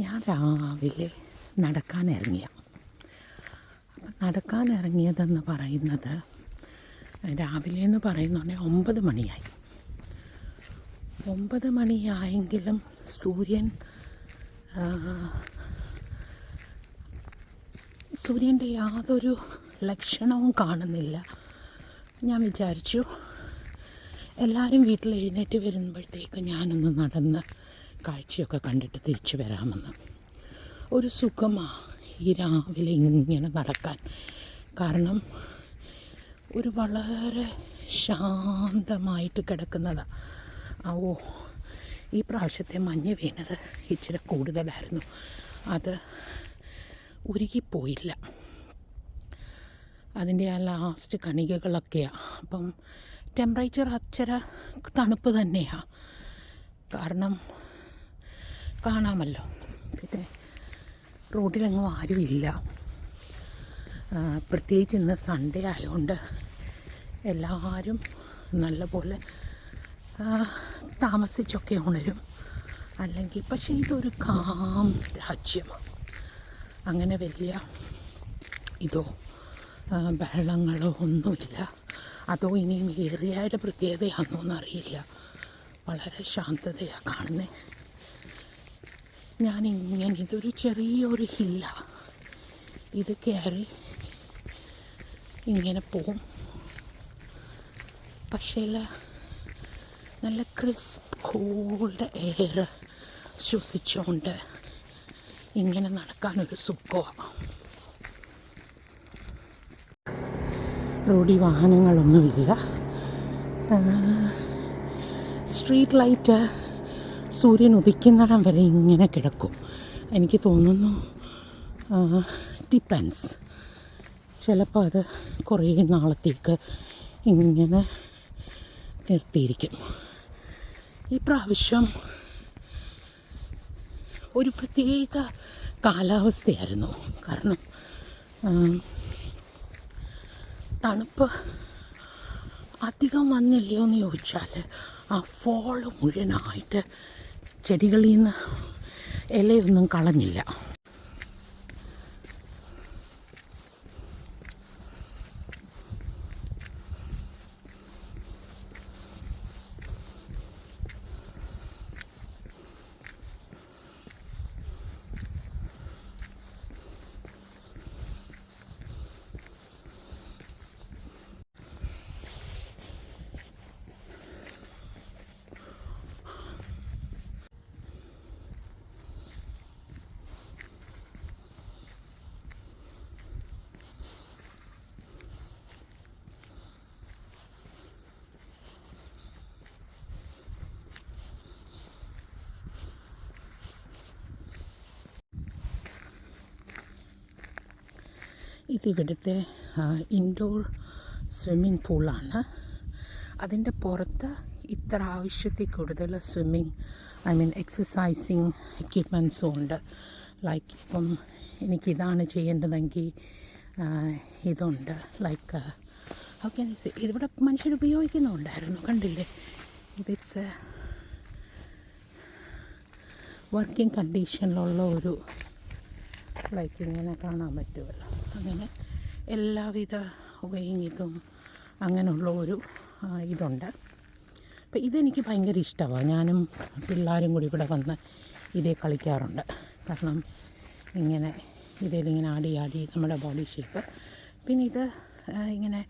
ഞാൻ രാവിലെ നടക്കാനിറങ്ങിയതെന്ന് പറയുന്നത് രാവിലെ എന്ന് പറയുന്നുണ്ടെങ്കിൽ 9 മണിയായി. 9 മണിയായെങ്കിലും സൂര്യൻ്റെ യാതൊരു ലക്ഷണവും കാണുന്നില്ല. ഞാൻ വിചാരിച്ചു എല്ലാവരും വീട്ടിൽ എഴുന്നേറ്റ് വരുമ്പോഴത്തേക്ക് ഞാനൊന്ന് നടന്ന് കാഴ്ചയൊക്കെ കണ്ടിട്ട് തിരിച്ചു വരാമെന്ന്. ഒരു സുഖമാണ് ഈ രാവിലെ ഇങ്ങനെ നടക്കാൻ. കാരണം ഒരു വളരെ ശാന്തമായിട്ട് കിടക്കുന്നതാണ്. ഈ പ്രാവശ്യത്തെ മഞ്ഞ് വീണത് ഇച്ചിരി കൂടുതലായിരുന്നു. അത് ഉരുകിപ്പോയില്ല. അതിൻ്റെ ആ ലാസ്റ്റ് കണികകളൊക്കെയാണ്. അപ്പം ടെമ്പറേച്ചർ അച്ചര തണുപ്പ് തന്നെയാണ്. കാരണം കാണാമല്ലോ, പിന്നെ റോഡിലെങ്ങും ആരുമില്ല. പ്രത്യേകിച്ച് ഇന്ന് സൺഡേ ആയതുകൊണ്ട് എല്ലാവരും നല്ലപോലെ താമസിച്ചൊക്കെ ഉണരും. അല്ലെങ്കിൽ പക്ഷേ ഇതൊരു കാം രാജ്യമാണ്. അങ്ങനെ വലിയ ബഹളങ്ങളോ ഒന്നുമില്ല. അതോ ഇനിയും ഏറിയയുടെ പ്രത്യേകതയാണോ എന്നറിയില്ല. വളരെ ശാന്തതയാണ് കാണുന്നത്. ഞാനിങ്ങനെ ഇതൊരു ചെറിയൊരു ഹില്ലാണ്. ഇത് കയറി ഇങ്ങനെ പോവും. പക്ഷേ നല്ല ക്രിസ്പ് കോൾഡ് എയർ ശ്വസിച്ചുകൊണ്ട് ഇങ്ങനെ നടക്കാനൊരു സുഖമാണ്. റോഡിൽ വാഹനങ്ങളൊന്നുമില്ല. സ്ട്രീറ്റ് ലൈറ്റ് സൂര്യൻ ഉദിക്കുന്നിടം വരെ ഇങ്ങനെ കിടക്കും. എനിക്ക് തോന്നുന്നു ഡിപ്പെൻസ്, ചിലപ്പോൾ അത് കുറേ നാളത്തേക്ക് ഇങ്ങനെ നിർത്തിയിരിക്കും. ഈ പ്രാവശ്യം ഒരു പ്രത്യേക കാലാവസ്ഥയായിരുന്നു. കാരണം തണുപ്പ് അധികം വന്നില്ലയോ എന്ന് ചോദിച്ചാൽ ആ ഫോള് മുഴുവനായിട്ട് ചെടികളിൽ നിന്ന് ഇലയൊന്നും കളഞ്ഞില്ല. ഇതിവിടുത്തെ ഇൻഡോർ സ്വിമ്മിംഗ് പൂളാണ്. അതിൻ്റെ പുറത്ത് ഇത്ര ആവശ്യത്തിൽ കൂടുതൽ എക്സസൈസിങ് എക്യുപ്മെൻറ്റ്സും ഉണ്ട്. ലൈക്ക് ഇപ്പം എനിക്കിതാണ് ചെയ്യേണ്ടതെങ്കിൽ ഇതുണ്ട്. ലൈക്ക് ഓക്കെ, ഇതിവിടെ മനുഷ്യർ ഉപയോഗിക്കുന്നുണ്ടായിരുന്നു, കണ്ടില്ലേ? ഇതിറ്റ്സ് വർക്കിംഗ് കണ്ടീഷനിലുള്ള ഒരു ലൈക്ക് ഇങ്ങനെ കാണാൻ പറ്റുമല്ലോ. അങ്ങനെ എല്ലാവിധ ഇതും അങ്ങനെയുള്ള ഒരു ഇതുണ്ട്. അപ്പം ഇതെനിക്ക് ഭയങ്കര ഇഷ്ടമാണ്. ഞാനും പിള്ളേരും കൂടി ഇവിടെ വന്ന് ഇതേ കളിക്കാറുണ്ട്. കാരണം ഇതിലിങ്ങനെ ആടി നമ്മുടെ ബോഡി ഷേപ്പ്. പിന്നെ ഇത് ഇങ്ങനെ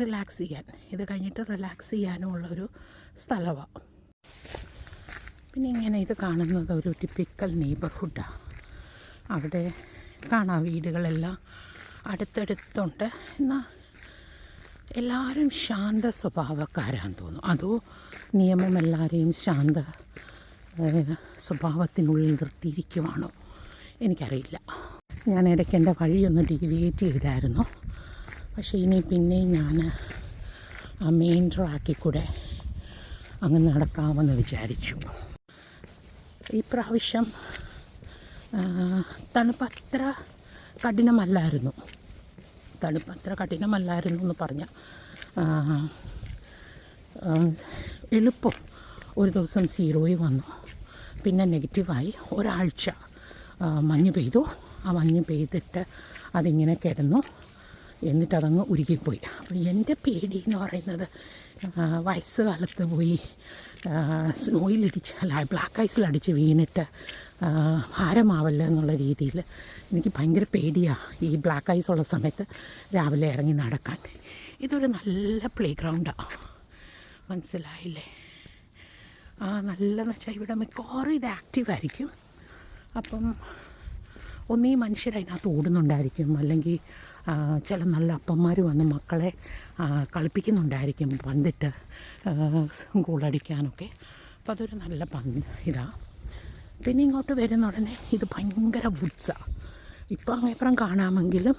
റിലാക്സ് ചെയ്യാൻ, ഇത് കഴിഞ്ഞിട്ട് റിലാക്സ് ചെയ്യാനുമുള്ളൊരു സ്ഥലമാണ്. പിന്നെ ഇങ്ങനെ ഇത് കാണുന്നത് ഒരു ടിപ്പിക്കൽ നെയ്ബർഹുഡാണ്. അവിടെ കാണാം വീടുകളെല്ലാം അടുത്തടുത്തുണ്ട്. എന്നാൽ എല്ലാവരും ശാന്ത സ്വഭാവക്കാരാണെന്ന് തോന്നുന്നു. അതോ നിയമം എല്ലാവരെയും ശാന്ത സ്വഭാവത്തിനുള്ളിൽ നിർത്തിയിരിക്കുവാണോ എനിക്കറിയില്ല. ഞാൻ ഇടയ്ക്ക് എൻ്റെ വഴിയൊന്ന് ഡീവിയേറ്റ് ചെയ്തായിരുന്നു. പക്ഷേ ഇനി പിന്നെയും ഞാൻ ആ മെയിൻ ട്രാക്കിൽ കൂടെ അങ്ങ് നടക്കാമെന്ന് വിചാരിച്ചു. ഈ പ്രാവശ്യം തണുപ്പ് അത്ര കഠിനമല്ലായിരുന്നു എന്ന് പറഞ്ഞാൽ എളുപ്പം ഒരു ദിവസം 0 വന്നു, പിന്നെ നെഗറ്റീവായി. ഒരാഴ്ച മഞ്ഞ് പെയ്തു. ആ മഞ്ഞ് പെയ്തിട്ട് അതിങ്ങനെ കിടന്നു, എന്നിട്ടതങ്ങ് ഉരുകിപ്പോയി. അപ്പോൾ എൻ്റെ പേടി എന്ന് പറയുന്നത് വയസ്സുകാലത്ത് പോയി സ്നോയിലിടിച്ച് ബ്ലാക്ക് ഐസിലടിച്ച് വീണിട്ട് ഭാരമാവല്ല എന്നുള്ള രീതിയിൽ എനിക്ക് ഭയങ്കര പേടിയാണ് ഈ ബ്ലാക്ക് ഐസുള്ള സമയത്ത് രാവിലെ ഇറങ്ങി നടക്കാൻ. ഇതൊരു നല്ല പ്ലേ ഗ്രൗണ്ടാണ്, മനസ്സിലായില്ലേ? നല്ലതെന്ന് വെച്ചാൽ ഇവിടെ മിക്കവാറും ഇത് ആക്റ്റീവായിരിക്കും. അപ്പം ഒന്നീ മനുഷ്യർ അതിനകത്ത് ഓടുന്നുണ്ടായിരിക്കും, അല്ലെങ്കിൽ ചില നല്ല അപ്പന്മാർ വന്ന് മക്കളെ കളിപ്പിക്കുന്നുണ്ടായിരിക്കും പന്തിട്ട് ഗോളടിക്കാനൊക്കെ. അപ്പോൾ അതൊരു നല്ല ഇതാണ്. പിന്നെ ഇങ്ങോട്ട് വരുന്ന ഉടനെ ഇത് ഭയങ്കര വുഡ്സാണ്. ഇപ്പോൾ അങ്ങേപ്പുറം കാണാമെങ്കിലും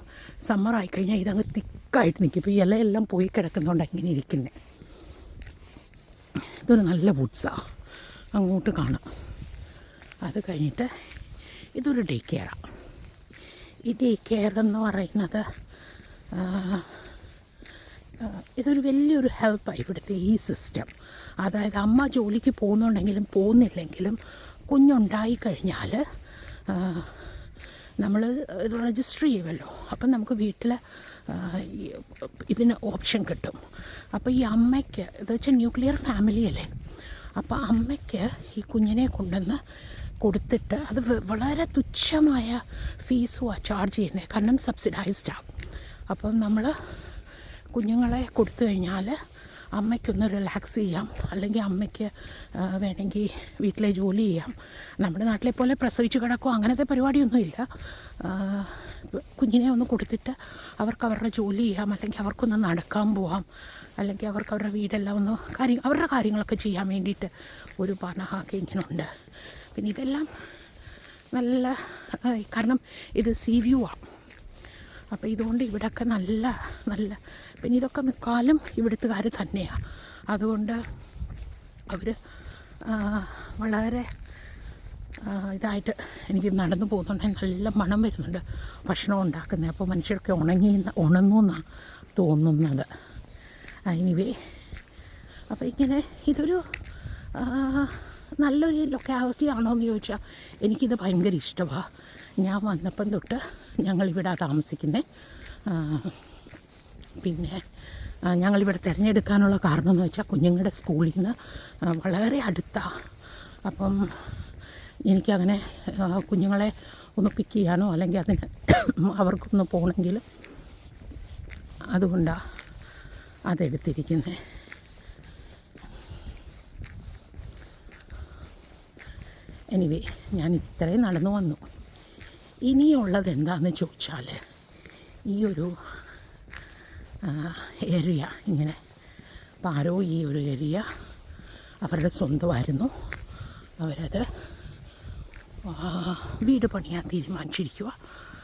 സമ്മറായിക്കഴിഞ്ഞാൽ ഇതങ്ങ് തിക്കായിട്ട് നിൽക്കും. ഇപ്പോൾ ഈ ഇലയെല്ലാം പോയി കിടക്കുന്നതുകൊണ്ട് അങ്ങനെ ഇരിക്കുന്നത്. ഇതൊരു നല്ല വുഡ്സാണ്, അങ്ങോട്ട് കാണാം. അത് കഴിഞ്ഞിട്ട് ഇതൊരു ഡേ കെയറാണ്. ഈ ഡേ കെയർ എന്ന് പറയുന്നത് ഇതൊരു വലിയൊരു ഹെൽപ്പാണ് ഇവിടുത്തെ ഈ സിസ്റ്റം. അതായത് അമ്മ ജോലിക്ക് പോകുന്നുണ്ടെങ്കിലും പോകുന്നില്ലെങ്കിലും കുഞ്ഞുണ്ടായി കഴിഞ്ഞാൽ നമ്മൾ രജിസ്റ്റർ ചെയ്യുമല്ലോ. അപ്പം നമുക്ക് വീട്ടിൽ ഇതിന് ഓപ്ഷൻ കിട്ടും. അപ്പോൾ ഈ അമ്മയ്ക്ക് എന്ന് വെച്ചാൽ ന്യൂക്ലിയർ ഫാമിലി അല്ലേ, അപ്പോൾ അമ്മയ്ക്ക് ഈ കുഞ്ഞിനെ കൊണ്ടുവന്ന് കൊടുത്തിട്ട് അത് വളരെ തുച്ഛമായ ഫീസുമാണ് ചാർജ് ചെയ്യുന്നത്, കാരണം സബ്സിഡൈസ്ഡാണ്. അപ്പം നമ്മൾ കുഞ്ഞുങ്ങളെ കൊടുത്തു കഴിഞ്ഞാൽ അമ്മയ്ക്കൊന്ന് റിലാക്സ് ചെയ്യാം, അല്ലെങ്കിൽ അമ്മയ്ക്ക് വേണമെങ്കിൽ വീട്ടിലെ ജോലി ചെയ്യാം. നമ്മുടെ നാട്ടിലെ പോലെ പ്രസവിച്ച് കിടക്കുക അങ്ങനത്തെ പരിപാടിയൊന്നുമില്ല. കുഞ്ഞിനെ ഒന്ന് കൊടുത്തിട്ട് അവർക്ക് അവരുടെ ജോലി ചെയ്യാം, അല്ലെങ്കിൽ അവർക്കൊന്ന് നടക്കാൻ പോവാം, അല്ലെങ്കിൽ അവർക്ക് അവരുടെ വീടെല്ലാം ഒന്ന് അവരുടെ കാര്യങ്ങളൊക്കെ ചെയ്യാൻ വേണ്ടിയിട്ട് ഒരു പനഹാക്കി ഇങ്ങനെ ഉണ്ട്. പിന്നെ ഇതെല്ലാം നല്ല, കാരണം ഇത് സീ വ്യൂ ആണ്. അപ്പോൾ ഇതുകൊണ്ട് ഇവിടെയൊക്കെ നല്ല നല്ല, പിന്നെ ഇതൊക്കെ മിക്കാലും ഇവിടുത്തുകാർ തന്നെയാണ്. അതുകൊണ്ട് അവർ വളരെ ഇതായിട്ട് എനിക്ക് നടന്നു പോകുന്നുണ്ടെങ്കിൽ നല്ല മണം വരുന്നുണ്ട് ഭക്ഷണം ഉണ്ടാക്കുന്നത്. അപ്പോൾ മനുഷ്യർക്ക് ഉണങ്ങുന്നു എന്നാണ് തോന്നുന്നത്. എനിവേ, അപ്പോൾ ഇങ്ങനെ ഇതൊരു നല്ലൊരു ലൊക്കാലിറ്റി ആണോ എന്ന് ചോദിച്ചാൽ എനിക്കിത് ഭയങ്കര ഇഷ്ടമാണ്. ഞാൻ വന്നപ്പം തൊട്ട് ഞങ്ങളിവിടെ താമസിക്കുന്നത്. പിന്നെ ഞങ്ങളിവിടെ തിരഞ്ഞെടുക്കാനുള്ള കാരണം എന്ന് വെച്ചാൽ കുഞ്ഞുങ്ങളുടെ സ്കൂളിൽ നിന്ന് വളരെ അടുത്താണ്. അപ്പം എനിക്കങ്ങനെ കുഞ്ഞുങ്ങളെ ഒന്ന് പിക്ക് ചെയ്യാനോ അല്ലെങ്കിൽ അതിന് അവർക്കൊന്ന് പോകണമെങ്കിൽ അതുകൊണ്ടാണ് അതെടുത്തിരിക്കുന്നത്. എനിവേ, ഞാൻ ഇത്രയും നടന്നു വന്നു. ഇനിയുള്ളത് എന്താണെന്ന് ചോദിച്ചാൽ ഈ ഒരു ഏരിയ ഇങ്ങനെ പാരോ, ഈ ഒരു ഏരിയ അവരുടെ സ്വന്തമായിരുന്നു. അവരത് വീട് പണിയാൻ തീരുമാനിച്ചിരിക്കുക.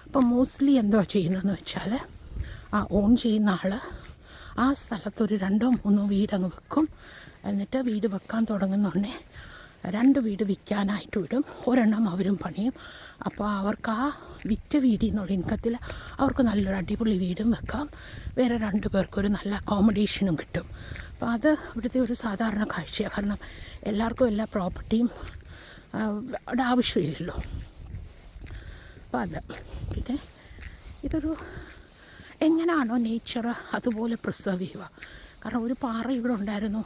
അപ്പം മോസ്റ്റ്ലി എന്താ ചെയ്യുന്നതെന്ന് വെച്ചാൽ ഓൺ ചെയ്യുന്ന ആൾ ആ സ്ഥലത്തൊരു 2-3 വീടങ്ങ് വെക്കും. എന്നിട്ട് വീട് വെക്കാൻ തുടങ്ങുന്നുണ്ടേ 2 വീട് വിൽക്കാനായിട്ട് വിടും, ഒരെണ്ണം അവരും പണിയും. അപ്പോൾ അവർക്ക് ആ വിറ്റ വീടിൽ നിന്നുള്ള ഇൻകത്തിൽ അവർക്ക് നല്ലൊരു അടിപൊളി വീടും വെക്കാം, വേറെ 2 പേർക്കൊരു നല്ല അക്കോമഡേഷനും കിട്ടും. അപ്പോൾ അത് ഇവിടുത്തെ ഒരു സാധാരണ കാഴ്ചയാണ്. കാരണം എല്ലാവർക്കും എല്ലാ പ്രോപ്പർട്ടിയും ആവശ്യമില്ലല്ലോ. അപ്പോൾ അത് പിന്നെ ഇതൊരു എങ്ങനെയാണോ നേച്ചർ അതുപോലെ പ്രിസർവ് ചെയ്യുക. കാരണം ഒരു പാറ ഇവിടെ ഉണ്ടായിരുന്നു,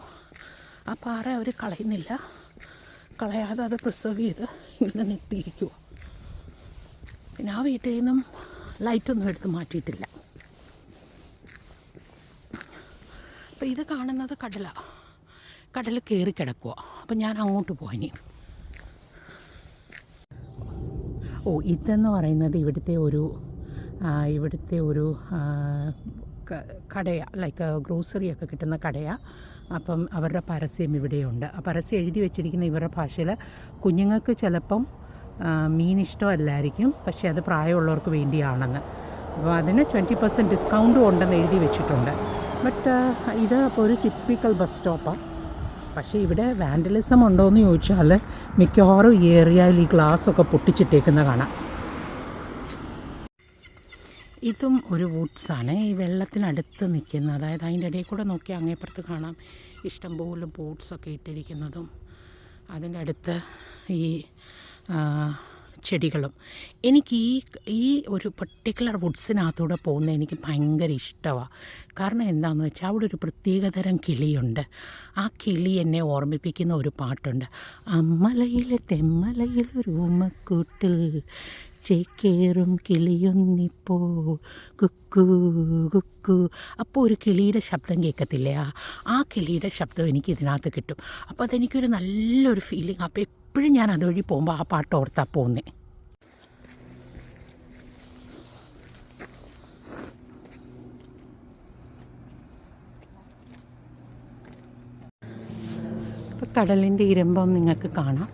ആ പാറ അവർ കളയുന്നില്ല, കളയാതെ അത് പ്രിസർവ് ചെയ്ത് ഇങ്ങനെ നിർത്തിയിരിക്കുക. പിന്നെ ആ വീട്ടിൽ നിന്നും ലൈറ്റൊന്നും എടുത്ത് മാറ്റിയിട്ടില്ല. അപ്പോൾ ഇത് കാണുന്നത് കടലാണ്, കടൽ കയറി കിടക്കുക. അപ്പം ഞാൻ അങ്ങോട്ട് പോയിനി. ഇതെന്ന് പറയുന്നത് ഇവിടുത്തെ ഒരു കടയാണ്, ലൈക്ക് ഗ്രോസറിയൊക്കെ കിട്ടുന്ന കടയാണ്. അപ്പം അവരുടെ പരസ്യം ഇവിടെയുണ്ട്. ആ പരസ്യം എഴുതി വെച്ചിരിക്കുന്ന ഇവരുടെ ഭാഷയിൽ കുഞ്ഞുങ്ങൾക്ക് ചിലപ്പം മീൻ ഇഷ്ടമല്ലായിരിക്കും, പക്ഷേ അത് പ്രായമുള്ളവർക്ക് വേണ്ടിയാണെന്ന്. അപ്പോൾ അതിന് 20% ഡിസ്കൗണ്ടും ഉണ്ടെന്ന് എഴുതി വെച്ചിട്ടുണ്ട്. ബട്ട് ഇത് അപ്പോൾ ഒരു ടിപ്പിക്കൽ ബസ് സ്റ്റോപ്പാണ്. പക്ഷേ ഇവിടെ വാൻഡലിസം ഉണ്ടോ എന്ന് ചോദിച്ചാൽ മിക്കവാറും ഈ ഏരിയയിൽ ഈ ഗ്ലാസ്സൊക്കെ പൊട്ടിച്ചിട്ടേക്കുന്ന കാണാം. ഇതും ഒരു വുഡ്സാണ്, ഈ വെള്ളത്തിനടുത്ത് നിൽക്കുന്ന, അതായത് അതിൻ്റെ ഇടയിൽ കൂടെ നോക്കി അങ്ങേപ്പുറത്ത് കാണാം ഇഷ്ടംപോലെ ബോട്ട്സൊക്കെ ഇട്ടിരിക്കുന്നതും. അതിൻ്റെ അടുത്ത് ഈ ചെടികളും. എനിക്ക് ഈ ഒരു പെർട്ടിക്കുലർ വുഡ്സിനകത്തൂടെ പോകുന്നത് എനിക്ക് ഭയങ്കര ഇഷ്ടമാണ്. കാരണം എന്താണെന്ന് വെച്ചാൽ അവിടെ ഒരു പ്രത്യേകതരം കിളിയുണ്ട്. ആ കിളി എന്നെ ഓർമ്മിപ്പിക്കുന്ന ഒരു പാട്ടുണ്ട്. അമ്മലയിലെ തെമ്മലയിലൊരു ഊമക്കൂട്ടിൽ ചേക്കേറും കിളിയൊന്നിപ്പോൾ കുക്കു കുക്കു. അപ്പോൾ ഒരു കിളിയുടെ ശബ്ദം കേൾക്കത്തില്ലേ, ആ കിളിയുടെ ശബ്ദം എനിക്ക് ഇതിനകത്ത് കിട്ടും. അപ്പോൾ അതെനിക്കൊരു നല്ലൊരു ഫീലിംഗ്. അപ്പോൾ എപ്പോഴും ഞാൻ അതുവഴി പോകുമ്പോൾ ആ പാട്ട് ഓർത്താ പോകുന്നേ. അപ്പോൾ കടലിൻ്റെ ഇരമ്പം നിങ്ങൾക്ക് കാണാം.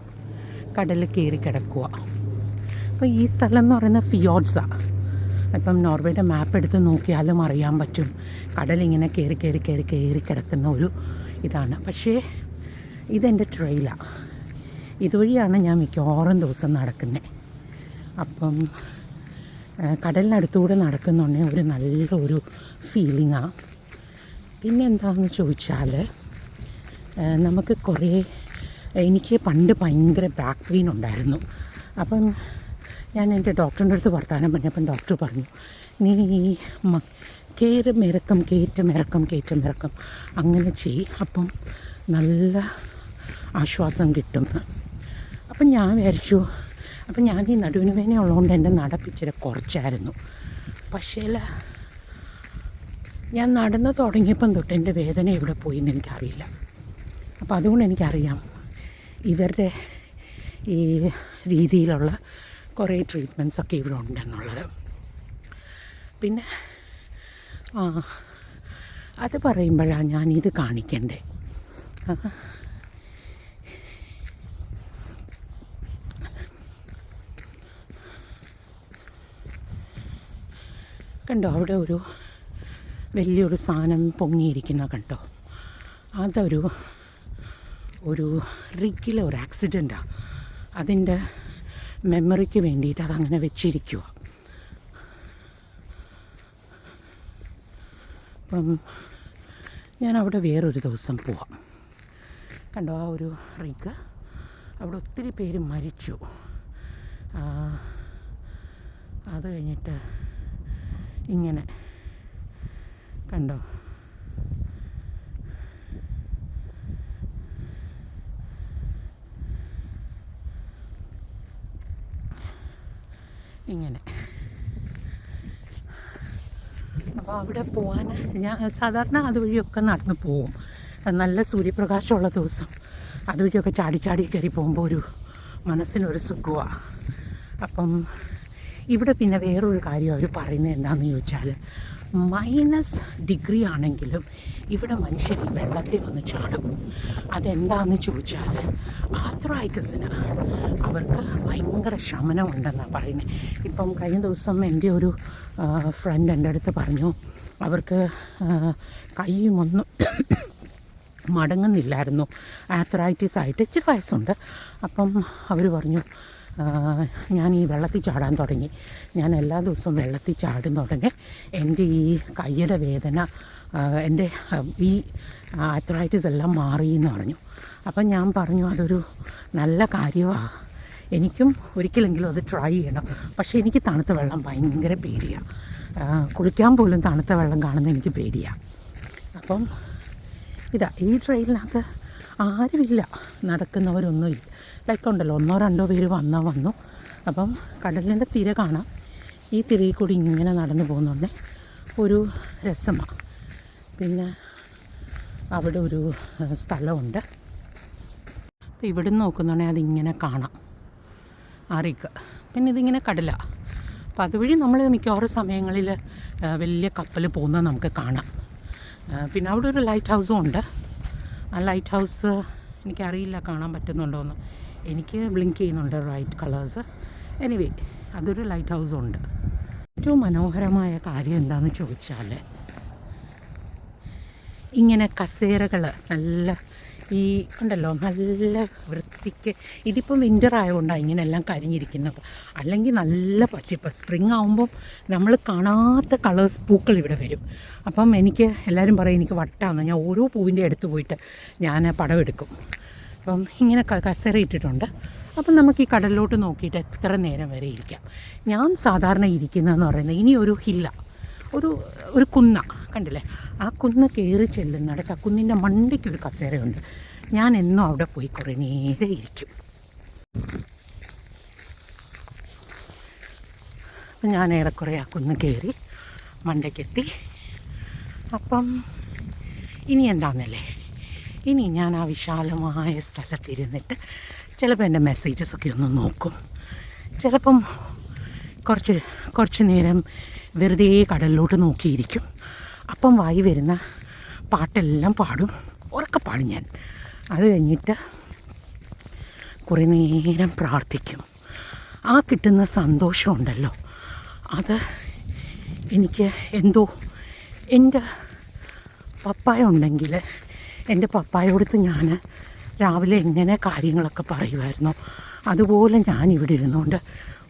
കടൽ കയറി കിടക്കുക. അപ്പോൾ ഈ സ്ഥലം എന്ന് പറയുന്നത് ഫിയോഡ്സാണ്. ഇപ്പം നോർവേയുടെ മാപ്പ് എടുത്ത് നോക്കിയാലും അറിയാൻ പറ്റും കടലിങ്ങനെ കയറി കയറി കയറി കയറി കിടക്കുന്ന ഒരു ഇതാണ്. പക്ഷേ ഇതെൻ്റെ ട്രെയിലാണ്. ഇതുവഴിയാണ് ഞാൻ മിക്കവാറും ദിവസം നടക്കുന്നത്. അപ്പം കടലിനടുത്തുകൂടെ നടക്കുന്നുണ്ടെങ്കിൽ ഒരു നല്ല ഒരു ഫീലിങ്ങാണ്. പിന്നെ എന്താണെന്ന് ചോദിച്ചാൽ നമുക്ക് എനിക്ക് പണ്ട് ഭയങ്കര ബാക്ക് പെയിൻ ഉണ്ടായിരുന്നു. അപ്പം ഞാൻ എൻ്റെ ഡോക്ടറിൻ്റെ അടുത്ത് വർത്താനം പറഞ്ഞപ്പം ഡോക്ടർ പറഞ്ഞു, നീ കയറ്റമിറക്കം അങ്ങനെ അപ്പം നല്ല ആശ്വാസം കിട്ടും. അപ്പം ഞാൻ വിചാരിച്ചു, അപ്പം ഞാൻ ഈ നടുവിന് വേദന ഉള്ളതുകൊണ്ട് എൻ്റെ നടപ്പിച്ചിരി കുറച്ചായിരുന്നു. പക്ഷേ ഞാൻ നടന്ന് തുടങ്ങിയപ്പം തൊട്ട് എൻ്റെ വേദന എവിടെ പോയി എന്ന് എനിക്കറിയില്ല. അപ്പോൾ അതുകൊണ്ട് എനിക്കറിയാം ഇവരുടെ ഈ രീതിയിലുള്ള കുറേ ട്രീറ്റ്മെൻറ്റ്സൊക്കെ ഇവിടെ ഉണ്ടെന്നുള്ളത്. പിന്നെ അത് പറയുമ്പോഴാണ് ഞാനിത് കാണിക്കണ്ടേ. കണ്ടോ, അവിടെ ഒരു വലിയൊരു സാധനം പൊങ്ങിയിരിക്കുന്ന കണ്ടോ. അതൊരു റിഗിലെ ഒരു ആക്സിഡൻറ്റാണ്. അതിൻ്റെ മെമ്മറിക്ക് വേണ്ടിയിട്ട് അതങ്ങനെ വെച്ചിരിക്കുക. അപ്പം ഞാൻ അവിടെ വേറൊരു ദിവസം പോവാം. കണ്ടോ ആ ഒരു റിഗ്, അവിടെ ഒത്തിരി പേര് മരിച്ചു. അത് കഴിഞ്ഞിട്ട് ഇങ്ങനെ കണ്ടോ, ഇങ്ങനെ. അപ്പോൾ അവിടെ പോകാൻ ഞാൻ സാധാരണ അതുവഴിയൊക്കെ നടന്ന് പോവും. നല്ല സൂര്യപ്രകാശമുള്ള ദിവസം അതുവഴിയൊക്കെ ചാടി കയറി പോകുമ്പോൾ ഒരു മനസ്സിനൊരു സുഖമാണ്. അപ്പം ഇവിടെ പിന്നെ വേറൊരു കാര്യം അവർ പറയുന്നത് എന്താണെന്ന് ചോദിച്ചാൽ, -ഡിഗ്രി ആണെങ്കിലും ഇവിടെ മനുഷ്യർ ഈ വെള്ളത്തിൽ വന്ന് ചാടും. അതെന്താണെന്ന് ചോദിച്ചാൽ ആർത്രൈറ്റിസിന് അവർക്ക് ഭയങ്കര ശമനമുണ്ടെന്നാണ് പറയുന്നത്. ഇപ്പം കഴിഞ്ഞ ദിവസം എൻ്റെ ഒരു ഫ്രണ്ട് എൻ്റെ അടുത്ത് പറഞ്ഞു, അവർക്ക് കൈയുമൊന്നും മടങ്ങുന്നില്ലായിരുന്നു ആർത്രൈറ്റിസ് ആയിട്ട്. ഇച്ചിരി വയസ്സുണ്ട്. അപ്പം അവർ പറഞ്ഞു, ഞാൻ ഈ വെള്ളത്തിൽ ചാടാൻ തുടങ്ങി. ഞാൻ എല്ലാ ദിവസവും വെള്ളത്തിൽ ചാടുന്ന ഉടനെ എൻ്റെ ഈ കൈയുടെ വേദന, എൻ്റെ ഈ ആർത്രൈറ്റിസ് എല്ലാം മാറി എന്ന് പറഞ്ഞു. അപ്പം ഞാൻ പറഞ്ഞു, അതൊരു നല്ല കാര്യമാണ്, എനിക്കും ഒരിക്കലെങ്കിലും അത് ട്രൈ ചെയ്യണം. പക്ഷേ എനിക്ക് തണുത്ത വെള്ളം ഭയങ്കര പേടിയാണ്. കുളിക്കാൻ പോലും തണുത്ത വെള്ളം കാണുന്നത് എനിക്ക് പേടിയാണ്. അപ്പം ഈ ട്രെയിനിനകത്ത് ആരുമില്ല, നടക്കുന്നവരൊന്നുമില്ല. ലൈക്ക് ഉണ്ടല്ലോ, 1-2 പേര് വന്നു. അപ്പം കടലിൻ്റെ തിര കാണാം. ഈ തിരയിൽ കൂടി ഇങ്ങനെ നടന്നു പോകുന്നുണ്ട്, ഒരു രസമാണ്. പിന്നെ അവിടെ ഒരു സ്ഥലമുണ്ട്. അപ്പോൾ ഇവിടെ നിന്ന് നോക്കുന്നുണ്ടെങ്കിൽ അതിങ്ങനെ കാണാം അറിയിക്കുക. പിന്നെ ഇതിങ്ങനെ കടലാണ്. അപ്പോൾ അതുവഴി നമ്മൾ മിക്കവാറും സമയങ്ങളിൽ വലിയ കപ്പൽ പോകുന്നത് നമുക്ക് കാണാം. പിന്നെ അവിടെ ഒരു ലൈറ്റ് ഹൗസും ഉണ്ട്. ആ ലൈറ്റ് ഹൗസ് എനിക്കറിയില്ല കാണാൻ പറ്റുന്നുണ്ടോയെന്ന്. എനിക്ക് ബ്ലിങ്ക് ചെയ്യുന്നുണ്ട് റൈറ്റ് കളേഴ്സ്. എനിവേ, അതൊരു ലൈറ്റ് ഹൗസും ഉണ്ട്. ഏറ്റവും മനോഹരമായ കാര്യം എന്താണെന്ന് ചോദിച്ചാൽ, ഇങ്ങനെ കസേരകൾ നല്ല ഈ ഉണ്ടല്ലോ, നല്ല വൃത്തിക്ക്. ഇതിപ്പം വിൻ്റർ ആയതുകൊണ്ടാണ് ഇങ്ങനെയെല്ലാം കരിഞ്ഞിരിക്കുന്നത്. അല്ലെങ്കിൽ നല്ല പറ്റിപ്പോൾ സ്പ്രിങ് ആകുമ്പം നമ്മൾ കാണാത്ത കളേഴ്സ് പൂക്കൾ ഇവിടെ വരും. അപ്പം എനിക്ക് എല്ലാവരും പറയും എനിക്ക് വട്ടാന്ന്. ഞാൻ ഓരോ പൂവിൻ്റെ അടുത്ത് പോയിട്ട് ഞാൻ പടം എടുക്കും. അപ്പം ഇങ്ങനെ കസേര ഇട്ടിട്ടുണ്ട്. അപ്പം നമുക്ക് ഈ കടലിലോട്ട് നോക്കിയിട്ട് എത്ര നേരം വരെ ഇരിക്കാം. ഞാൻ സാധാരണ ഇരിക്കുന്നതെന്ന് പറയുന്നത് ഇനി ഒരു ഹില്ല, ഒരു കുന്ന കണ്ടില്ലേ, ആ കുന്ന് കയറി ചെല്ലുന്നിടത്ത് ആ കുന്നിൻ്റെ മണ്ടയ്ക്ക് ഒരു കസേരയുണ്ട്. ഞാൻ എന്നും അവിടെ പോയി കുറേ നേരം ഇരിക്കും. അപ്പം ഞാൻ ഏറെക്കുറെ ആ കുന്ന് കയറി മണ്ടയ്ക്കെത്തി. അപ്പം ഇനി എന്താണെന്നല്ലേ, ഇനി ഞാൻ ആ വിശാലമായ സ്ഥലത്തിരുന്നിട്ട് ചിലപ്പോൾ എൻ്റെ മെസ്സേജസൊക്കെ ഒന്ന് നോക്കും. ചിലപ്പം കുറച്ച് നേരം വെറുതെ കടലിലോട്ട് നോക്കിയിരിക്കും. അപ്പം വായി വരുന്ന പാട്ടെല്ലാം പാടും, ഉറക്കെ പാടും ഞാൻ. അത് കഴിഞ്ഞിട്ട് കുറേ നേരം പ്രാർത്ഥിക്കും. ആ കിട്ടുന്ന സന്തോഷമുണ്ടല്ലോ, അത് എനിക്ക് എന്തോ എൻ്റെ പപ്പായ ഉണ്ടെങ്കിൽ എൻ്റെ പപ്പായോടത്ത് ഞാൻ രാവിലെ എങ്ങനെ കാര്യങ്ങളൊക്കെ പറയുമായിരുന്നു, അതുപോലെ ഞാൻ ഇവിടെ ഇരുന്നുകൊണ്ട്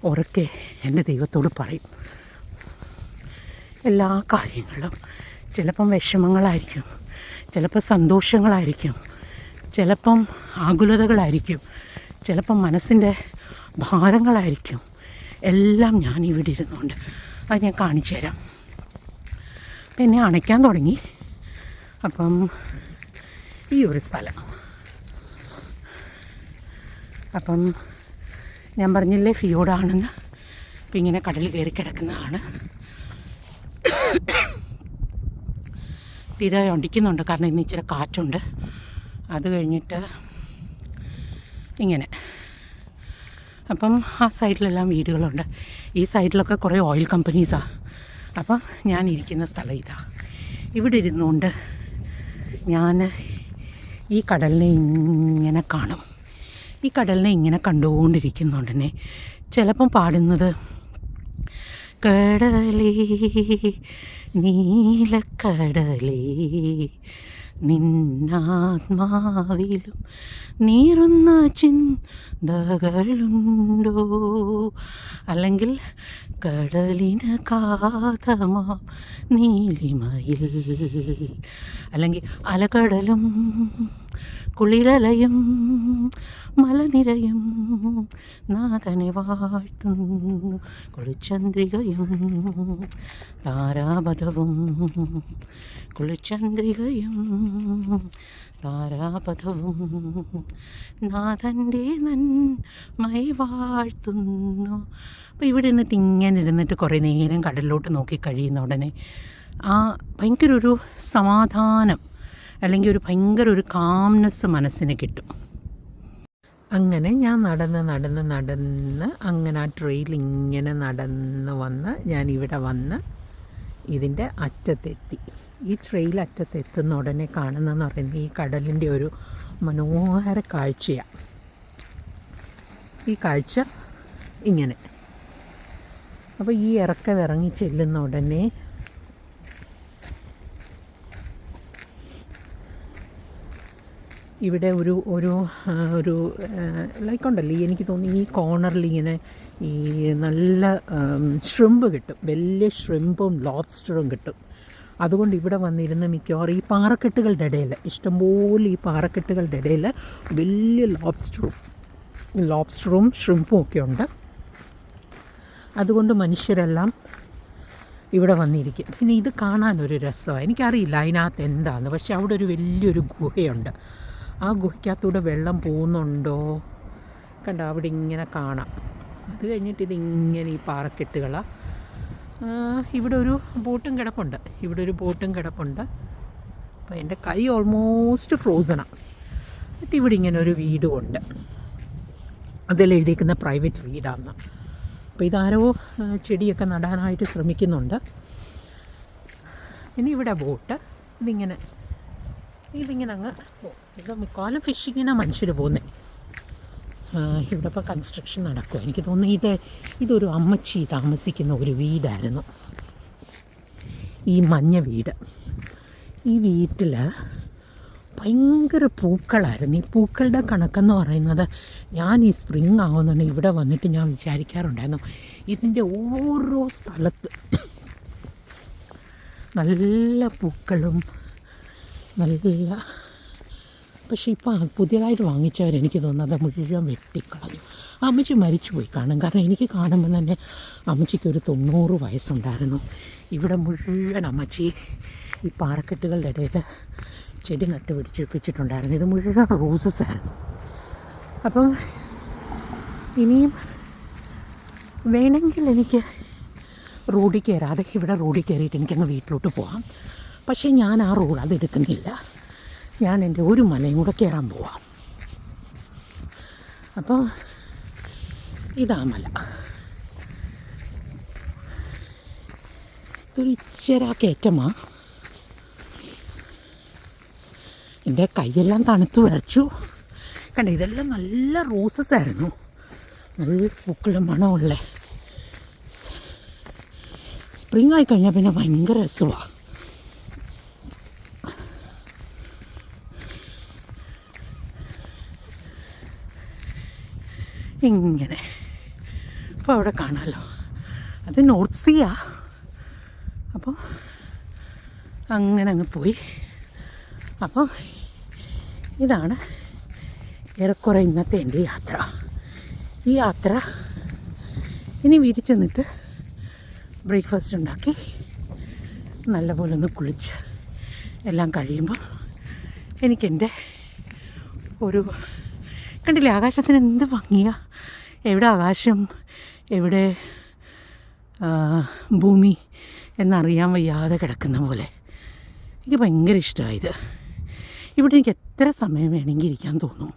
ഉറക്കെ എൻ്റെ ദൈവത്തോട് പറയും എല്ലാ കാര്യങ്ങളും. ചിലപ്പം വിഷമങ്ങളായിരിക്കും, ചിലപ്പോൾ സന്തോഷങ്ങളായിരിക്കും, ചിലപ്പം ആകുലതകളായിരിക്കും, ചിലപ്പം മനസ്സിൻ്റെ ഭാരങ്ങളായിരിക്കും. എല്ലാം ഞാൻ ഇവിടെ ഇരുന്നുകൊണ്ട് അത് ഞാൻ കാണിച്ചു തരാം. അപ്പം എന്നെ അണയ്ക്കാൻ തുടങ്ങി. അപ്പം ഈ ഒരു സ്ഥലം, അപ്പം ഞാൻ പറഞ്ഞില്ലേ ഫിയോഡാണെന്ന്. അപ്പം ഇങ്ങനെ കടലിൽ കയറി കിടക്കുന്നതാണ്. തിര ഒടിക്കുന്നുണ്ട്, കാരണം ഇന്ന് ഇച്ചിരി കാറ്റുണ്ട്. അത് കഴിഞ്ഞിട്ട് ഇങ്ങനെ, അപ്പം ആ സൈഡിലെല്ലാം വീടുകളുണ്ട്. ഈ സൈഡിലൊക്കെ കുറേ ഓയിൽ കമ്പനീസാണ്. അപ്പം ഞാൻ ഇരിക്കുന്ന സ്ഥലം ഇതാ. ഇവിടെ ഇരുന്നുകൊണ്ട് ഞാൻ ഈ കടലിനെ ഇങ്ങനെ കാണും. ഈ കടലിനെ ഇങ്ങനെ കണ്ടുകൊണ്ടിരിക്കുന്നുണ്ട് തന്നെ ചിലപ്പം പാടുന്നത് കടലേ നീലക്കടലേ നിന്നാത്മാവിലും നീറുന്ന ചിന്തകളുണ്ടോ, അല്ലെങ്കിൽ കടലിന് കാതമാം നീലിമയിൽ, അല്ലെങ്കിൽ അലകടലും കുളിരലയും മലനിരയും നാഥനെ വാഴ്ത്തുന്നു, കുളിച്ചന്ദ്രികയും താരാപഥവും കുളിച്ചന്ദ്രികയും താരാപഥവും നാഥൻ്റെ നന്മൈ വാഴ്ത്തുന്നു. അപ്പോൾ ഇവിടെ നിന്നിട്ട് ഇങ്ങനെ ഇരുന്നിട്ട് കുറേ നേരം കടലിലോട്ട് നോക്കി കഴിയുന്ന ഉടനെ ആ ഭയങ്കര ഒരു സമാധാനം, അല്ലെങ്കിൽ ഒരു ഭയങ്കര ഒരു കാംനെസ് മനസ്സിന് കിട്ടും. അങ്ങനെ ഞാൻ നടന്ന് അങ്ങനെ ആ ട്രെയിൽ ഇങ്ങനെ നടന്ന് വന്ന് ഞാൻ ഇവിടെ വന്ന് ഇതിൻ്റെ അറ്റത്തെത്തി. ഈ ട്രെയിൽ അറ്റത്തെത്തുന്ന ഉടനെ കാണുന്നതെന്ന് പറയുന്നത് ഈ കടലിൻ്റെ ഒരു മനോഹര കാഴ്ചയാണ്. ഈ കാഴ്ച ഇങ്ങനെ. അപ്പോൾ ഈ ഇറങ്ങി ചെല്ലുന്ന ഉടനെ ഇവിടെ ഒരു ലൈക്ക് ഉണ്ടല്ലോ, എനിക്ക് തോന്നി ഈ കോർണറിൽ ഇങ്ങനെ ഈ നല്ല ഷ്രിമ്പ് കിട്ടും, വലിയ ഷ്രിമ്പും ലോബ്സ്റ്ററും കിട്ടും. അതുകൊണ്ട് ഇവിടെ വന്നിരുന്ന് മിക്കവാറും ഈ പാറക്കെട്ടുകളുടെ ഇടയിൽ, ഇഷ്ടംപോലെ ഈ പാറക്കെട്ടുകളുടെ ഇടയിൽ വലിയ ലോബ്സ്റ്ററും ഷ്രിമ്പും ഒക്കെ ഉണ്ട്. അതുകൊണ്ട് മനുഷ്യരെല്ലാം ഇവിടെ വന്നിരിക്കും. പിന്നെ ഇത് കാണാനൊരു രസമാണ്. എനിക്കറിയില്ല അതിനകത്ത് എന്താണെന്ന്, പക്ഷെ അവിടെ ഒരു വലിയൊരു ഗുഹയുണ്ട്. ആ ഗുഹയ്ക്കകത്തൂടെ വെള്ളം പോകുന്നുണ്ടോ കണ്ടോ, അവിടെ ഇങ്ങനെ കാണാം. അത് കഴിഞ്ഞിട്ട് ഇതിങ്ങനെ ഈ പാറക്കെട്ടുകളാണ്. ഇവിടെ ഒരു ബോട്ടും കിടപ്പുണ്ട്. അപ്പോൾ എൻ്റെ കൈ ഓൾമോസ്റ്റ് ഫ്രോസണാണ്. എന്നിട്ട് ഇവിടെ ഇങ്ങനെ ഒരു വീടുമുണ്ട്. അതിൽ എഴുതിയിരിക്കുന്ന പ്രൈവറ്റ് വീടാണ്. അപ്പോൾ ഇതാരോ ചെടിയൊക്കെ നടാനായിട്ട് ശ്രമിക്കുന്നുണ്ട്. പിന്നെ ഇവിടെ ബോട്ട് ഇതിങ്ങനെ അങ്ങ് പോകും. ഇവിടെ മിക്കവാറും ഫിഷിങ്ങിനാണ് മനുഷ്യർ പോകുന്നത്. ഇവിടെ ഇപ്പോൾ കൺസ്ട്രക്ഷൻ നടക്കുക. എനിക്ക് തോന്നുന്നു ഇതൊരു അമ്മച്ചി താമസിക്കുന്ന ഒരു വീടായിരുന്നു, ഈ മഞ്ഞ വീട്. ഈ വീട്ടിൽ ഭയങ്കര പൂക്കളായിരുന്നു. ഈ പൂക്കളുടെ കണക്കെന്ന് പറയുന്നത്, ഞാൻ ഈ സ്പ്രിങ് ആവുന്നുണ്ട് ഇവിടെ വന്നിട്ട് ഞാൻ വിചാരിക്കാറുണ്ടായിരുന്നു, ഇതിൻ്റെ ഓരോ സ്ഥലത്ത് നല്ല പൂക്കളും നല്ല പക്ഷേ ഇപ്പോൾ പുതിയതായിട്ട് വാങ്ങിച്ചവരെനിക്ക് തോന്നുന്നത് മുഴുവൻ വെട്ടിക്കളഞ്ഞു. അമ്മച്ചി മരിച്ചു പോയി കാണും. കാരണം എനിക്ക് കാണുമ്പോൾ തന്നെ അമ്മച്ചിക്ക് ഒരു 90 വയസ്സുണ്ടായിരുന്നു. ഇവിടെ മുഴുവൻ അമ്മച്ചി ഈ പാറക്കെട്ടുകളുടെ ഇടയിൽ ചെടി നട്ട് പിടിച്ചിട്ടുണ്ടായിരുന്നു. ഇത് മുഴുവൻ റോസസ് ആയിരുന്നു. അപ്പം ഇനിയും വേണമെങ്കിൽ എനിക്ക് റോഡിൽ കയറാതെ ഇവിടെ റോഡിൽ കയറിയിട്ട് എനിക്കങ്ങ് വീട്ടിലോട്ട് പോകാം. പക്ഷേ ഞാൻ ആ റോഡ് അതെടുക്കുന്നില്ല. ഞാൻ എൻ്റെ ഒരു മലയും കൂടെ കയറാൻ പോവാം. അപ്പോൾ ഇതാ മല. ഇതൊരു ഇച്ചിരി കയറ്റമാണ്. എൻ്റെ കൈയെല്ലാം തണുത്ത് വിറച്ചു. കണ്ടോ, ഇതെല്ലാം നല്ല റോസസ് ആയിരുന്നു. നല്ല പൂക്കളും മണമുള്ള. സ്പ്രിങ് ആയിക്കഴിഞ്ഞാൽ പിന്നെ ഭയങ്കര രസമാണ്. ഇങ്ങനെ അപ്പോൾ അവിടെ കാണാമല്ലോ, അത് നോർത്ത് സീയാ. അപ്പോൾ അങ്ങനെ അങ്ങ് പോയി. അപ്പോൾ ഇതാണ് ഏറെക്കുറെ ഇന്നത്തെ എൻ്റെ യാത്ര. ഈ യാത്ര ഇനി വീട്ടിൽ ചെന്നിട്ട് ബ്രേക്ക്ഫാസ്റ്റ് ഉണ്ടാക്കി നല്ലപോലെ ഒന്ന് കുളിച്ച് എല്ലാം കഴിയുമ്പം എനിക്കെൻ്റെ ഒരു കണ്ടില്ലേ, ആകാശത്തിന് എന്ത് ഭംഗിയാണ്. എവിടെ ആകാശം എവിടെ ഭൂമി എന്നറിയാൻ വയ്യാതെ കിടക്കുന്ന പോലെ. എനിക്ക് ഭയങ്കര ഇഷ്ടമായത്. ഇവിടെ എനിക്ക് എത്ര സമയം വേണമെങ്കിൽ ഇരിക്കാൻ തോന്നും.